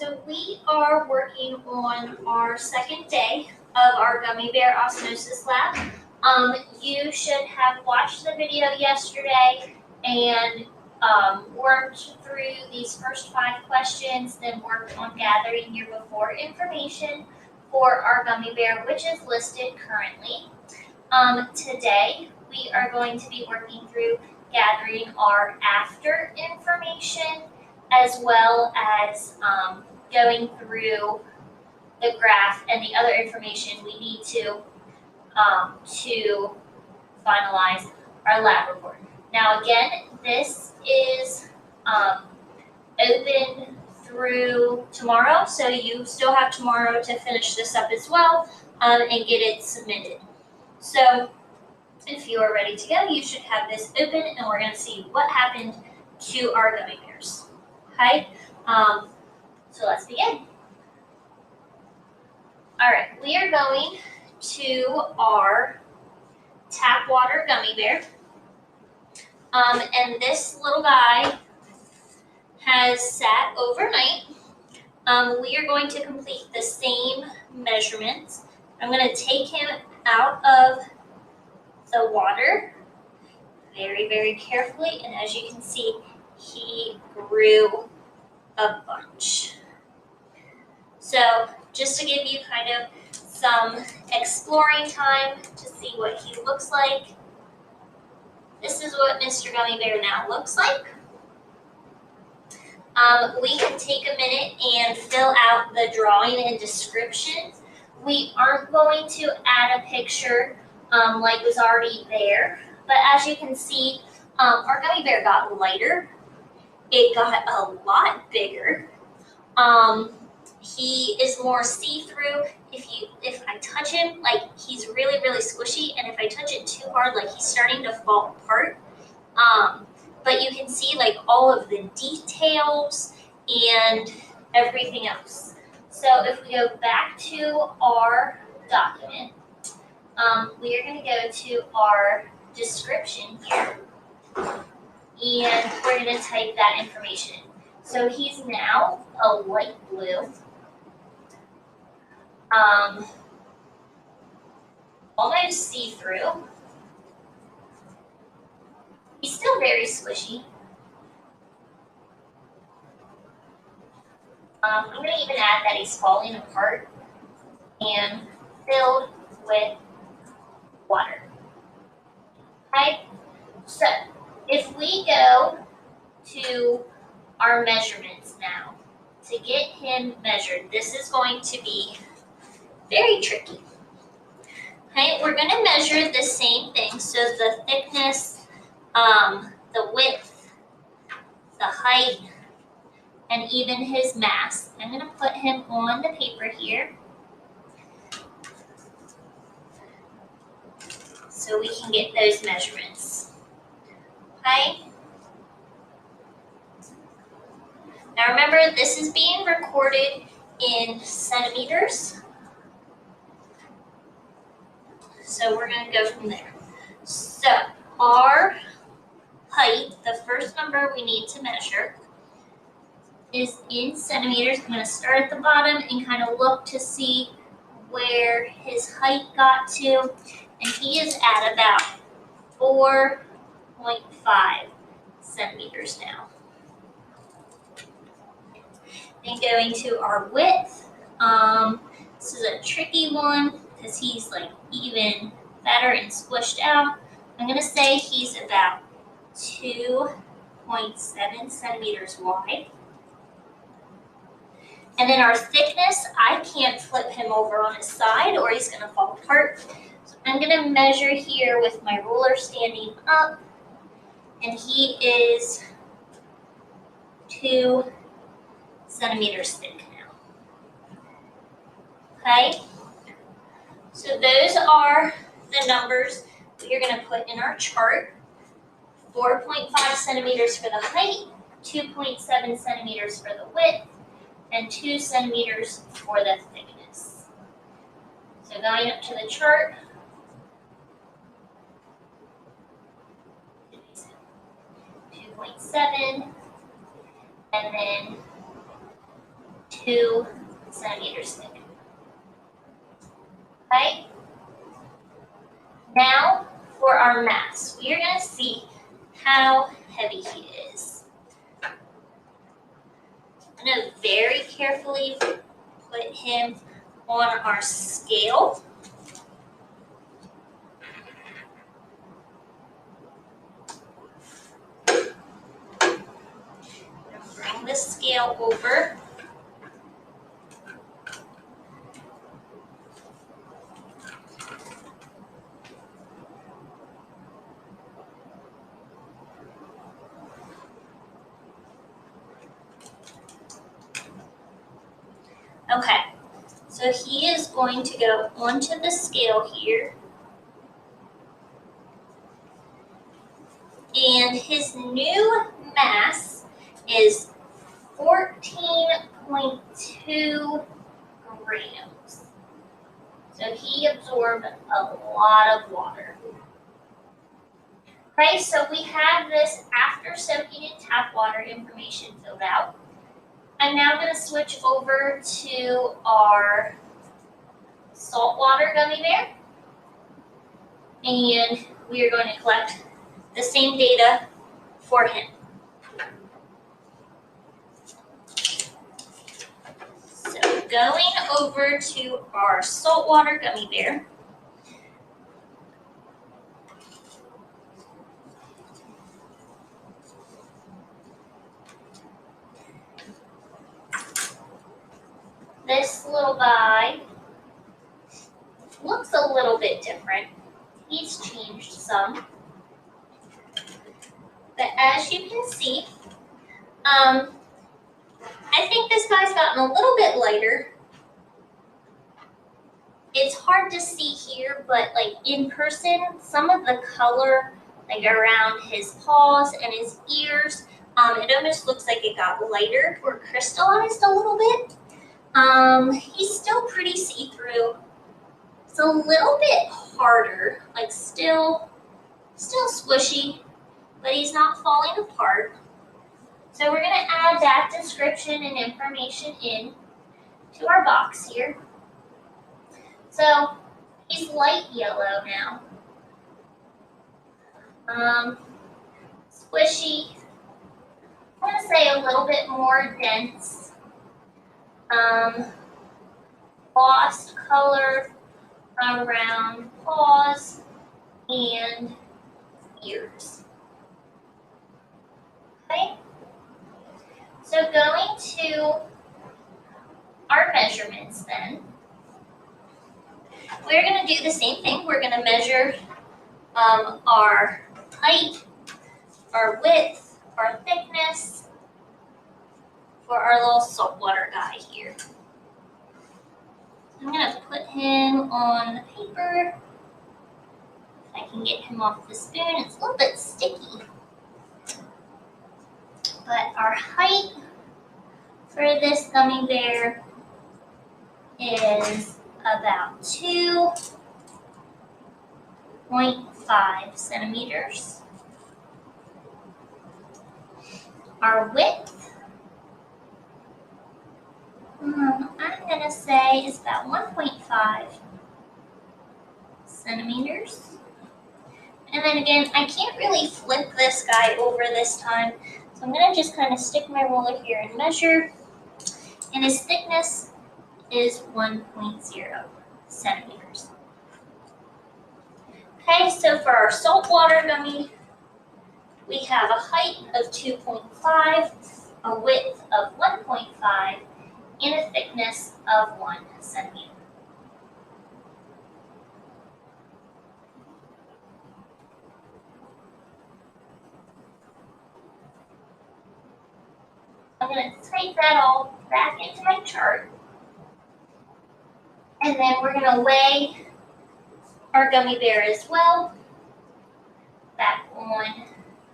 So we are working on our second day of our Gummy Bear Osmosis Lab. You should have watched the video yesterday and worked through these first 5 questions, then worked on gathering year before information for our gummy bear, which is listed currently. Today, we are going to be working through gathering our after information, as well as going through the graph and the other information we need to finalize our lab report. Now again, this is open through tomorrow, so you still have tomorrow to finish this up as well and get it submitted. So if you are ready to go, you should have this open and we're going to see what happened to our gummy bears. Okay, so let's begin. All right, we are going to our tap water gummy bear. And this little guy has sat overnight. We are going to complete the same measurements. I'm going to take him out of the water very, very carefully. And as you can see, he grew a bunch. So just to give you kind of some exploring time to see what he looks like, this is what Mr. Gummy Bear now looks like. We can take a minute and fill out the drawing and descriptions. We aren't going to add a picture like was already there, but as you can see, our gummy bear got lighter. It got a lot bigger. He is more see-through. If I touch him, like, he's really, really squishy, and if I touch it too hard, like, he's starting to fall apart. But you can see, like, all of the details and everything else. So if we go back to our document, we are going to go to our description here, and we're going to type that information in. So he's now a light blue, almost see-through. He's still very squishy. I'm going to even add that he's falling apart and filled with water. Okay, so if we go to our measurements now, to get him measured, this is going to be very tricky. Okay, we're going to measure the same thing, so the thickness, the width, the height, and even his mass. I'm going to put him on the paper here so we can get those measurements. Okay? Now remember, this is being recorded in centimeters, so we're going to go from there. So our height, the first number we need to measure, is in centimeters. I'm going to start at the bottom and kind of look to see where his height got to, and he is at about 4.5 centimeters now. Then going to our width, this is a tricky one because he's like even fatter and squished out. I'm going to say he's about 2.7 centimeters wide. And then our thickness, I can't flip him over on his side or he's going to fall apart. So I'm going to measure here with my ruler standing up, and he is 2 centimeters thick now. Okay, so those are the numbers we are going to put in our chart. 4.5 centimeters for the height, 2.7 centimeters for the width, and 2 centimeters for the thickness. So going up to the chart, 2.7, and then 2 2 centimeters thick. Okay? Now for our mass. We are going to see how heavy he is. I'm going to very carefully put him on our scale. Bring the scale over. Okay, so he is going to go onto the scale here. And his new mass is 14.2 grams. So he absorbed a lot of water. Okay, so we have this after soaking in tap water information filled out. I'm now going to switch over to our saltwater gummy bear. And we are going to collect the same data for him. So going over to our saltwater gummy bear. This little guy looks a little bit different. He's changed some. But as you can see, I think this guy's gotten a little bit lighter. It's hard to see here, but like in person, some of the color like around his paws and his ears, it almost looks like it got lighter or crystallized a little bit. He's still pretty see-through. It's a little bit harder, like still squishy, but he's not falling apart. So we're going to add that description and information in to our box here. So he's light yellow now. Squishy. I'm going to say a little bit more dense. Lost color around paws and ears. Okay? So going to our measurements then, we're going to do the same thing. We're going to measure our height, our width, our thickness for our little saltwater guy here. I'm going to put him on the paper. If I can get him off the spoon, it's a little bit sticky. But our height for this gummy bear is about 2.5 centimeters. Our width, I'm going to say is about 1.5 centimeters. And then again, I can't really flip this guy over this time, so I'm going to just kind of stick my ruler here and measure. And his thickness is 1.0 centimeters. Okay, so for our saltwater gummy, we have a height of 2.5, a width of 1.5, and a thickness of 1 centimeter. I'm going to type that all back into my chart. And then we're going to weigh our gummy bear as well back on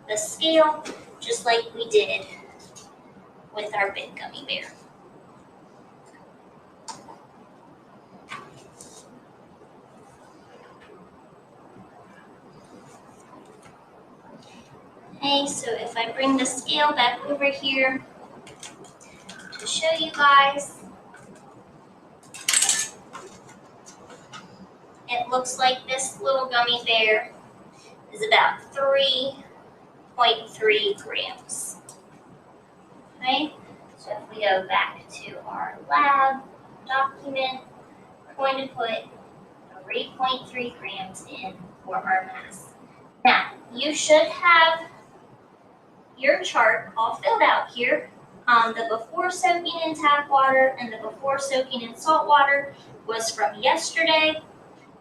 the scale, just like we did with our big gummy bear. Okay, so if I bring the scale back over here to show you guys, it looks like this little gummy bear is about 3.3 grams. Okay, so if we go back to our lab document, we're going to put 3.3 grams in for our mass. Now, you should have your chart all filled out here. The before soaking in tap water and the before soaking in salt water was from yesterday.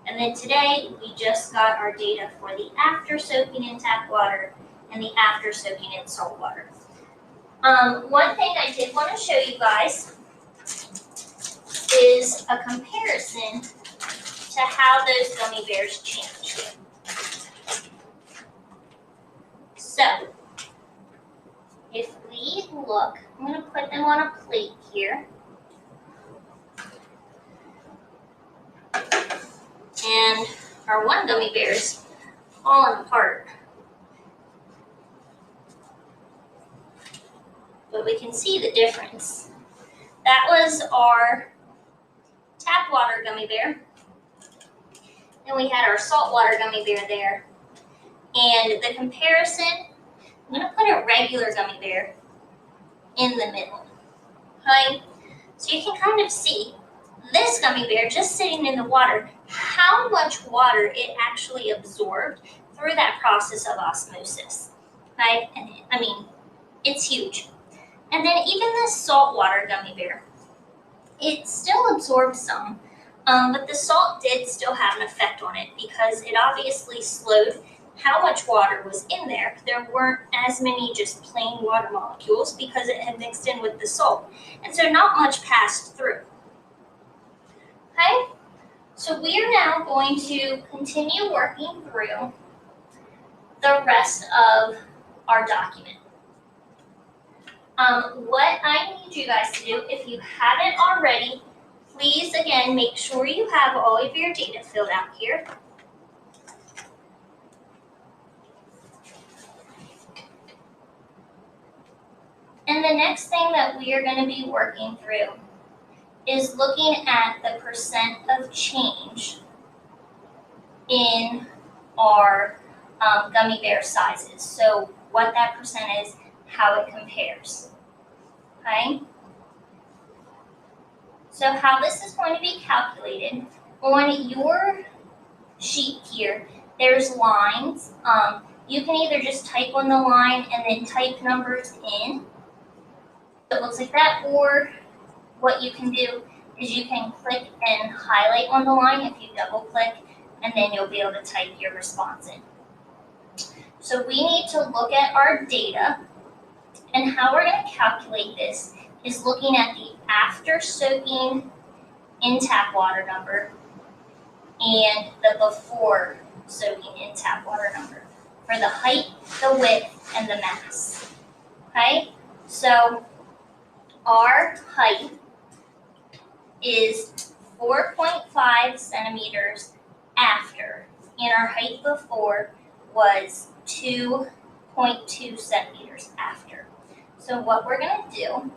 And then today, we just got our data for the after soaking in tap water and the after soaking in salt water. One thing I did want to show you guys is a comparison to how those gummy bears change. So, if we look, I'm going to put them on a plate here. And our one gummy bear is falling apart. But we can see the difference. That was our tap water gummy bear. Then we had our saltwater gummy bear there. And the comparison, I'm going to put a regular gummy bear in the middle. Okay? So you can kind of see this gummy bear just sitting in the water, how much water it actually absorbed through that process of osmosis. Okay? And I mean, it's huge. And then even this saltwater gummy bear, it still absorbed some, but the salt did still have an effect on it because it obviously slowed how much water was in there. There weren't as many just plain water molecules because it had mixed in with the salt. And so not much passed through. Okay, so we are now going to continue working through the rest of our document. What I need you guys to do, if you haven't already, please again make sure you have all of your data filled out here. And the next thing that we are going to be working through is looking at the percent of change in our gummy bear sizes. So what that percent is, how it compares. Okay? So how this is going to be calculated, on your sheet here, there's lines. You can either just type on the line and then type numbers in. It looks like that, or what you can do is you can click and highlight on the line if you double click, and then you'll be able to type your response in. So we need to look at our data, and how we're going to calculate this is looking at the after soaking in tap water number and the before soaking in tap water number for the height, the width, and the mass. Okay, so our height is 4.5 centimeters after, and our height before was 2.2 centimeters after. So what we're going to do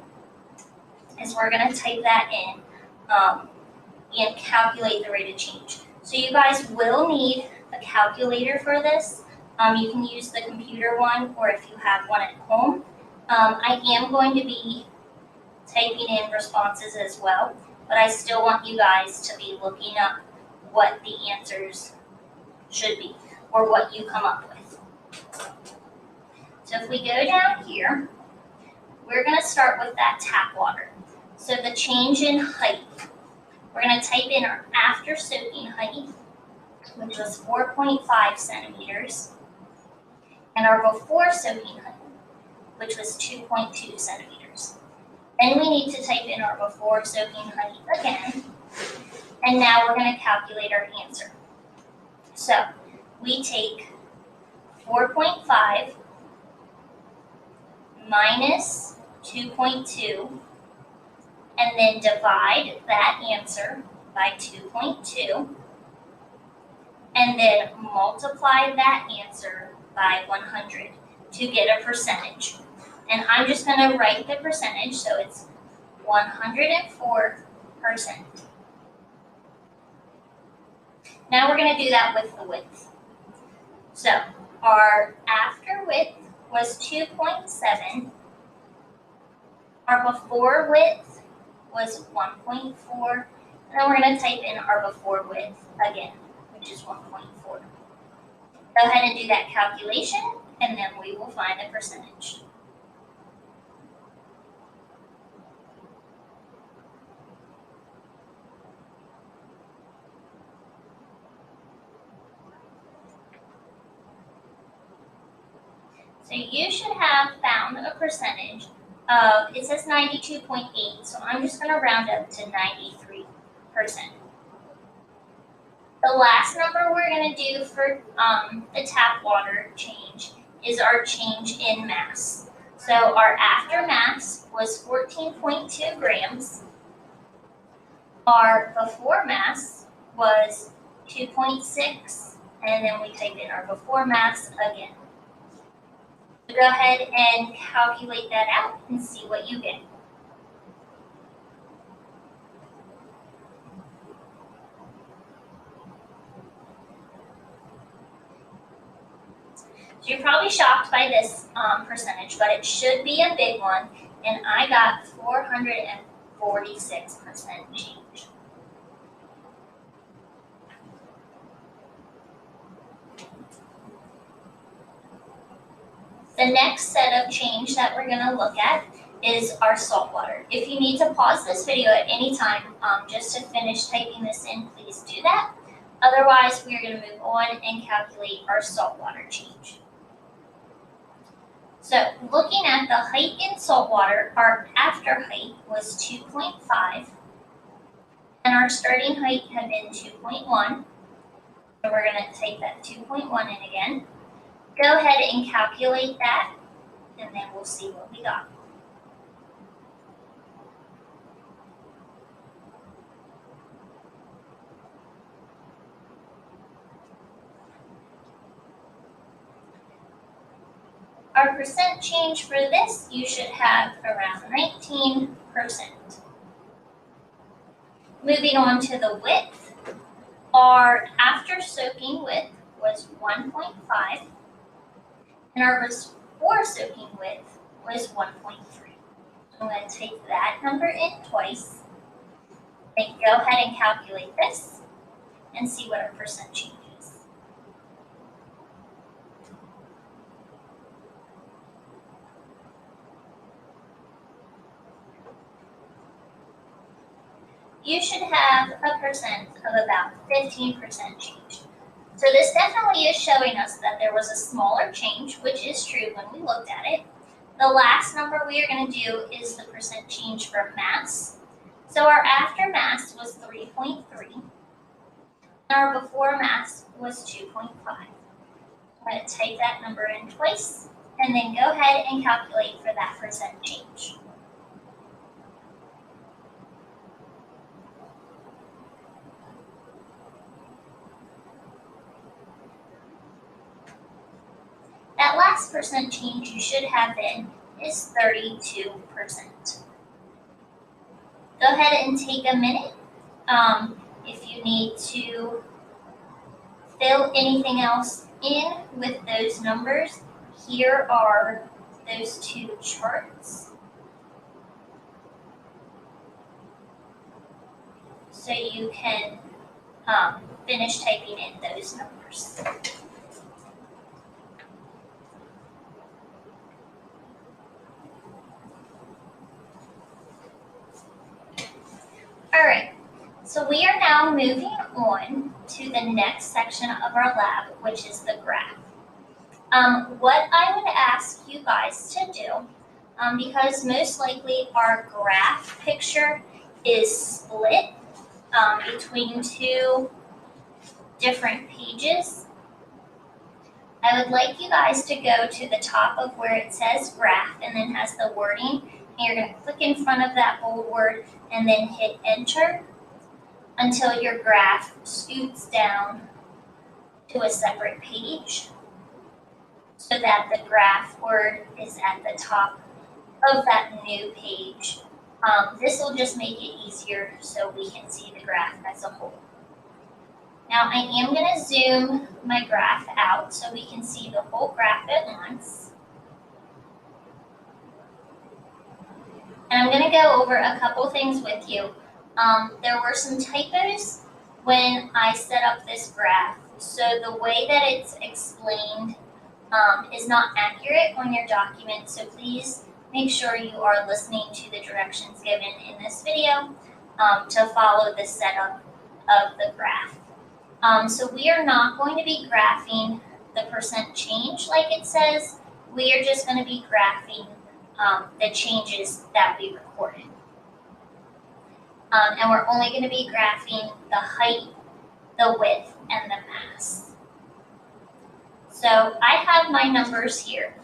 is we're going to type that in and calculate the rate of change. So you guys will need a calculator for this. You can use the computer one, or if you have one at home. I am going to be typing in responses as well, but I still want you guys to be looking up what the answers should be, or what you come up with. So if we go down here, we're going to start with that tap water. So the change in height, we're going to type in our after soaking height, which was 4.5 centimeters, and our before soaking height, which was 2.2 centimeters. Then we need to type in our before soaking height again, and now we're going to calculate our answer. So we take 4.5 minus 2.2, and then divide that answer by 2.2, and then multiply that answer by 100 to get a percentage. And I'm just going to write the percentage, so it's 104%. Now we're going to do that with the width. So our after width was 2.7. Our before width was 1.4. And then we're going to type in our before width again, which is 1.4. Go ahead and do that calculation, and then we will find the percentage. So you should have found a percentage of, it says 92.8, so I'm just going to round up to 93%. The last number we're going to do for the tap water change is our change in mass. So our after mass was 14.2 grams. Our before mass was 2.6, and then we type in our before mass again. So go ahead and calculate that out and see what you get. So you're probably shocked by this percentage, but it should be a big one, and I got 446% change. The next set of change that we're going to look at is our salt water. If you need to pause this video at any time just to finish typing this in, please do that. Otherwise, we are going to move on and calculate our salt water change. So looking at the height in salt water, our after height was 2.5, and our starting height had been 2.1. So we're going to type that 2.1 in again. Go ahead and calculate that, and then we'll see what we got. Our percent change for this, you should have around 19%. Moving on to the width, our after soaking width was 1.5, and our before soaking width was 1.3. I'm going to take that number in twice, then go ahead and calculate this and see what our percent change is. You should have a percent of about 15% change. So this definitely is showing us that there was a smaller change, which is true when we looked at it. The last number we are going to do is the percent change for mass. So our after mass was 3.3, and our before mass was 2.5. I'm going to type that number in twice, and then go ahead and calculate for that percent change. That last percent change you should have in is 32%. Go ahead and take a minute. If you need to fill anything else in with those numbers, here are those two charts. So you can finish typing in those numbers. All right, so we are now moving on to the next section of our lab, which is the graph. What I would ask you guys to do, because most likely our graph picture is split between two different pages, I would like you guys to go to the top of where it says graph and then has the wording. And you're going to click in front of that bold word and then hit enter until your graph scoots down to a separate page so that the graph word is at the top of that new page. This will just make it easier so we can see the graph as a whole. Now I am going to zoom my graph out so we can see the whole graph at once. And I'm going to go over a couple things with you. There were some typos when I set up this graph. So the way that it's explained is not accurate on your document. So please make sure you are listening to the directions given in this video to follow the setup of the graph. So we are not going to be graphing the percent change like it says. We are just going to be graphing the changes that we recorded. And we're only going to be graphing the height, the width, and the mass. So I have my numbers here.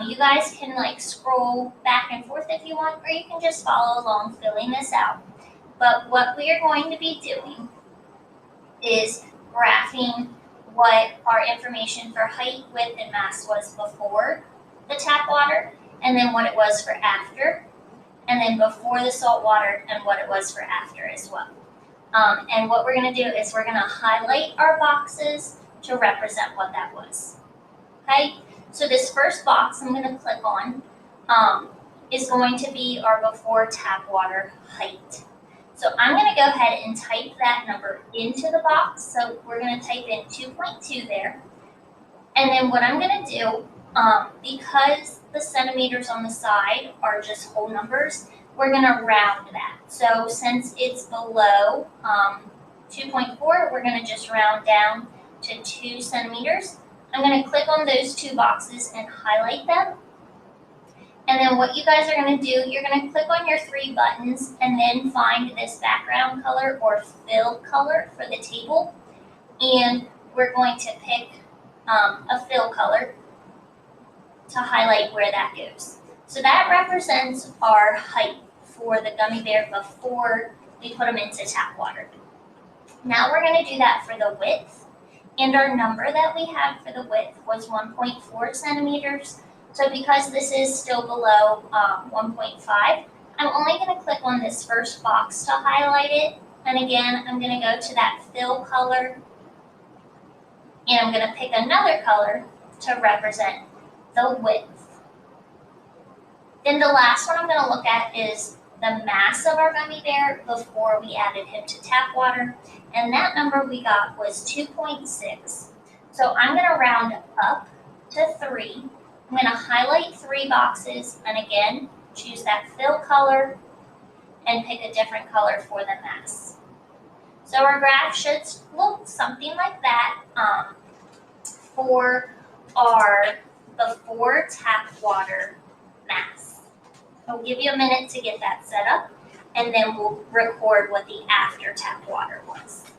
You guys can scroll back and forth if you want, or you can just follow along filling this out. But what we are going to be doing is graphing what our information for height, width, and mass was before the tap water, and then what it was for after, and then before the salt water, and what it was for after as well. And what we're going to do is we're going to highlight our boxes to represent what that was. Okay? So this first box I'm going to click on is going to be our before tap water height. So I'm going to go ahead and type that number into the box. So we're going to type in 2.2 there. And then what I'm going to do, because the centimeters on the side are just whole numbers, we're going to round that. So since it's below 2.4, we're going to just round down to 2 centimeters. I'm going to click on those two boxes and highlight them. And then what you guys are going to do, you're going to click on your 3 buttons and then find this background color or fill color for the table. And we're going to pick a fill color to highlight where that goes. So that represents our height for the gummy bear before we put them into tap water. Now we're going to do that for the width. And our number that we had for the width was 1.4 centimeters. So because this is still below 1.5, I'm only going to click on this first box to highlight it. And again, I'm going to go to that fill color. And I'm going to pick another color to represent the width. Then the last one I'm going to look at is the mass of our gummy bear before we added him to tap water. And that number we got was 2.6. So I'm going to round up to 3. I'm going to highlight 3 boxes and again, choose that fill color and pick a different color for the mass. So our graph should look something like that for our before tap water mass. I'll give you a minute to get that set up and then we'll record what the after tap water was.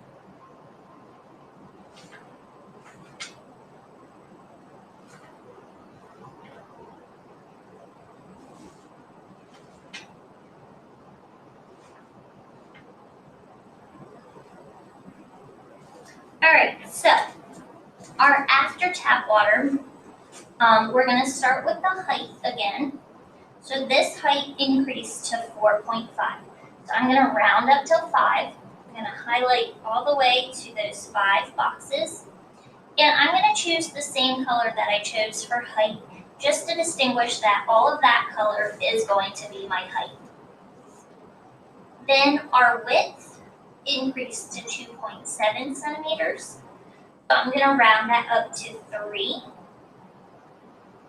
All right, so our after tap water, we're going to start with the height again. So this height increased to 4.5. So I'm going to round up to 5. I'm going to highlight all the way to those 5 boxes. And I'm going to choose the same color that I chose for height, just to distinguish that all of that color is going to be my height. Then our width increased to 2.7 centimeters. So I'm going to round that up to 3.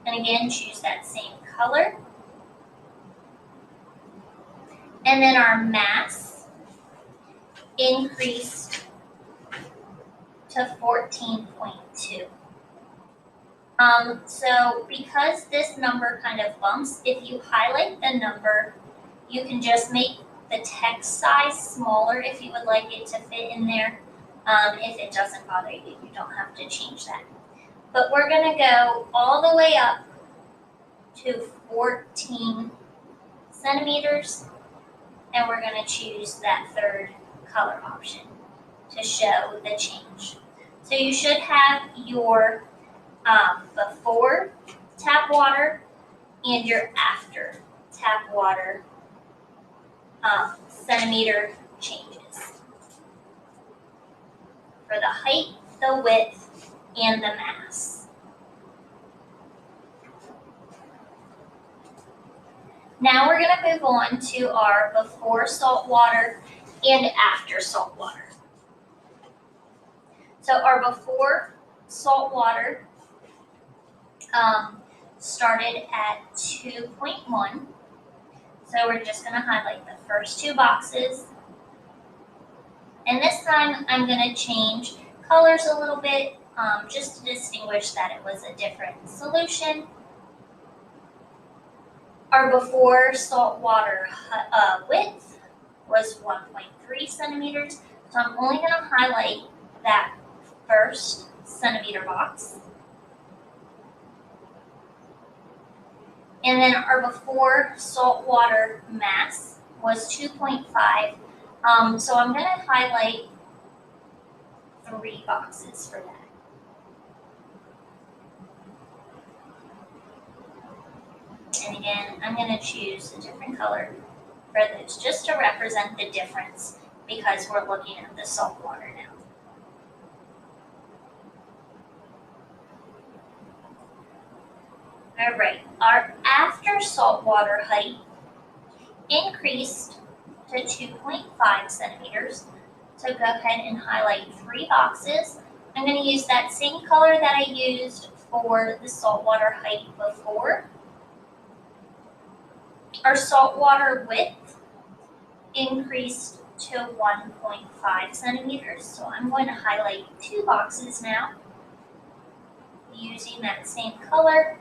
And again, choose that same color. And then our mass increased to 14.2. So because this number kind of bumps, if you highlight the number, you can just make the text size smaller if you would like it to fit in there. If it doesn't bother you, you don't have to change that. But we're going to go all the way up to 14 centimeters, and we're going to choose that 3rd color option to show the change. So you should have your before tap water and your after tap water centimeter changes. for the height, the width, and the mass. Now we're going to move on to our before salt water and after salt water. So our before salt water started at 2.1. So we're just going to highlight the first two boxes. And this time I'm going to change colors a little bit just to distinguish that it was a different solution. Our before salt water width was 1.3 centimeters. So I'm only going to highlight that first centimeter box. And then our before salt water mass was 2.5. So I'm going to highlight 3 boxes for that. And again, I'm going to choose a different color for those just to represent the difference because we're looking at the salt water now. All right, our after saltwater height increased to 2.5 centimeters. So go ahead and highlight 3 boxes. I'm going to use that same color that I used for the saltwater height before. Our saltwater width increased to 1.5 centimeters. So I'm going to highlight 2 boxes now using that same color.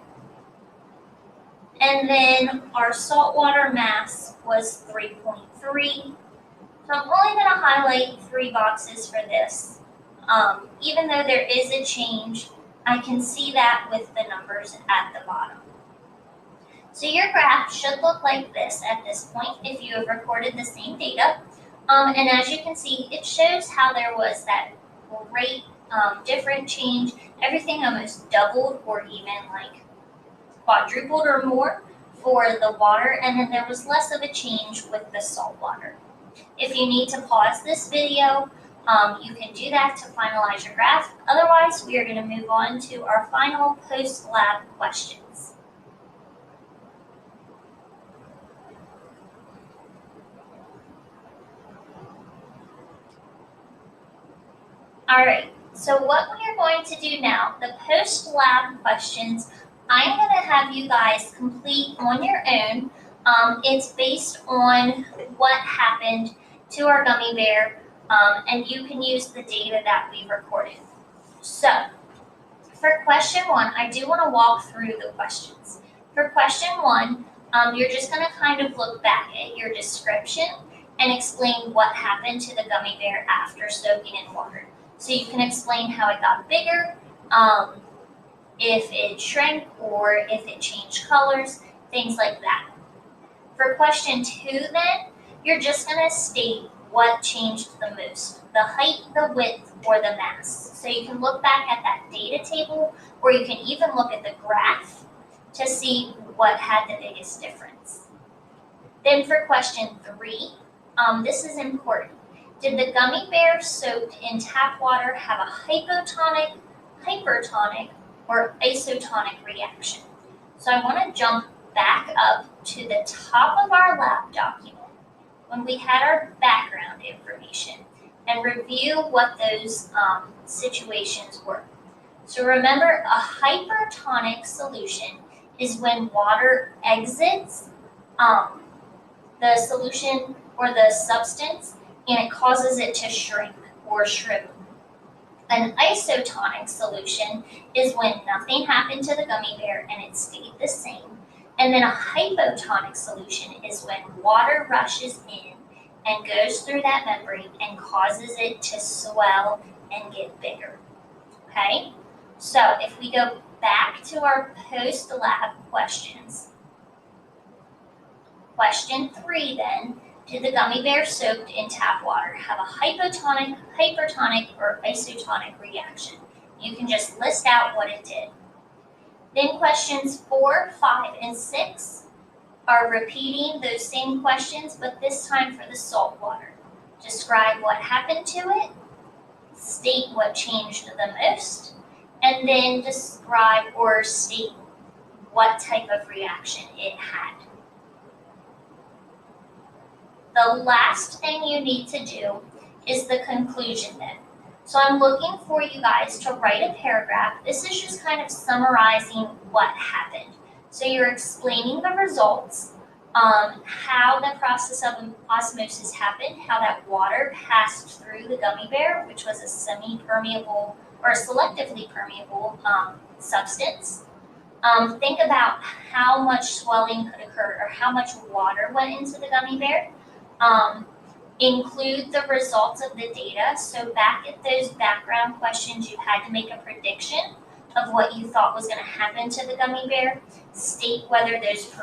And then our saltwater mass was 3.3. So I'm only going to highlight 3 boxes for this. Even though there is a change, I can see that with the numbers at the bottom. So your graph should look like this at this point if you have recorded the same data. And as you can see, it shows how there was that great different change. Everything almost doubled or even like quadrupled or more for the water, and then there was less of a change with the salt water. If you need to pause this video, you can do that to finalize your graph. Otherwise, we are going to move on to our final post-lab questions. All right, so what we are going to do now, the post-lab questions, I'm going to have you guys complete on your own. It's based on what happened to our gummy bear, and you can use the data that we recorded. So, for question 1, I do want to walk through the questions. For question 1, you're just going to kind of look back at your description and explain what happened to the gummy bear after soaking in water. So you can explain how it got bigger, if it shrank or if it changed colors, things like that. For question 2 then, you're just going to state what changed the most, the height, the width, or the mass. So you can look back at that data table, or you can even look at the graph to see what had the biggest difference. Then for question 3, this is important. Did the gummy bear soaked in tap water have a hypotonic, hypertonic, or isotonic reaction? So I want to jump back up to the top of our lab document when we had our background information and review what those situations were. So remember, a hypertonic solution is when water exits the solution or the substance and it causes it to shrink or shrivel. An isotonic solution is when nothing happened to the gummy bear and it stayed the same. And then a hypotonic solution is when water rushes in and goes through that membrane and causes it to swell and get bigger. Okay? So if we go back to our post-lab questions. Question 3 then, did the gummy bear soaked in tap water have a hypotonic, hypertonic, or isotonic reaction? You can just list out what it did. Then questions 4, 5, and 6 are repeating those same questions, but this time for the salt water. Describe what happened to it, state what changed the most, and then describe or state what type of reaction it had. The last thing you need to do is the conclusion then. So I'm looking for you guys to write a paragraph. This is just kind of summarizing what happened. So you're explaining the results, how the process of osmosis happened, how that water passed through the gummy bear, which was a semi-permeable or a selectively permeable substance. Think about how much swelling could occur or how much water went into the gummy bear. Include the results of the data. So back at those background questions, you had to make a prediction of what you thought was going to happen to the gummy bear. State whether those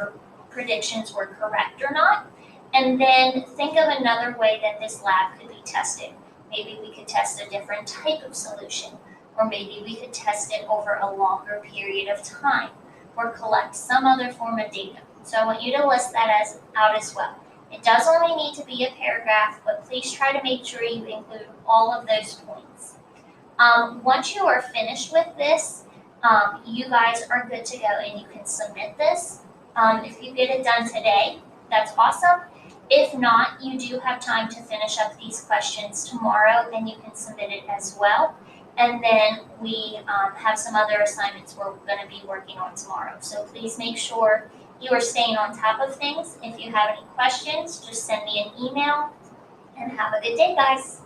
predictions were correct or not. And then think of another way that this lab could be tested. Maybe we could test a different type of solution, or maybe we could test it over a longer period of time, or collect some other form of data. So I want you to list that out as well. It does only need to be a paragraph, but please try to make sure you include all of those points. Once you are finished with this, you guys are good to go and you can submit this. If you get it done today, that's awesome. If not, you do have time to finish up these questions tomorrow and you can submit it as well. And then we have some other assignments we're going to be working on tomorrow. So please make sure you are staying on top of things. If you have any questions, just send me an email, and have a good day, guys.